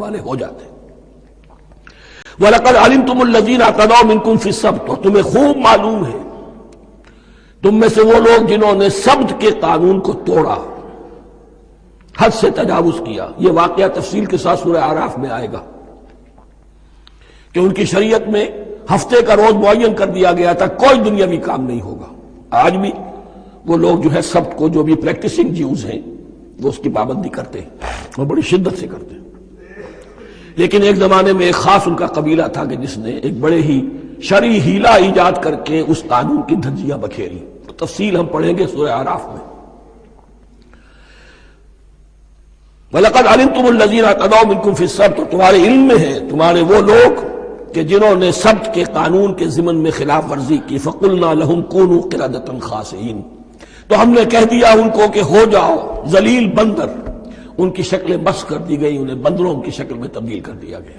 والے ہو جاتے ہیں۔ وَلَقَدْ عَلِمْتُمُ الَّذِينَ اعْتَدَوْا مِنْكُمْ فِي السَّبْتِ، اور تمہیں خوب معلوم ہے تم میں سے وہ لوگ جنہوں نے سبت کے قانون کو توڑا، حد سے تجاوز کیا۔ یہ واقعہ تفصیل کے ساتھ سورہ اعراف میں آئے گا کہ ان کی شریعت میں ہفتے کا روز معین کر دیا گیا تھا، کوئی دنیاوی کام نہیں ہوگا۔ آج بھی وہ لوگ جو ہے سبت کو، جو بھی پریکٹسنگ جیوز ہیں، وہ اس کی پابندی کرتے ہیں اور بڑی شدت سے کرتے ہیں۔ لیکن ایک زمانے میں ایک خاص ان کا قبیلہ تھا کہ جس نے ایک بڑے ہی شرعی ہیلا ایجاد کر کے اس قانون کی دھجیاں بکھیری۔ تفصیل ہم پڑھیں گے سورہ اعراف میں۔ وَلَقَدْ عَلِمْتُمُ الَّذِينَ اعْتَدَوْا مِنْكُمْ فِي السَّبْتِ، اور تمہارے علم میں ہے تمہارے وہ لوگ کہ جنہوں نے سبت کے قانون کے ضمن میں خلاف ورزی کی۔ فَقُلْنَا لَهُمْ كُونُوا قِرَدَةً خَاسِئِينَ، تو ہم نے کہہ دیا ان کو کہ ہو جاؤ ذلیل بندر۔ ان کی شکلیں بس کر دی گئی، انہیں بندروں کی شکل میں تبدیل کر دیا گیا۔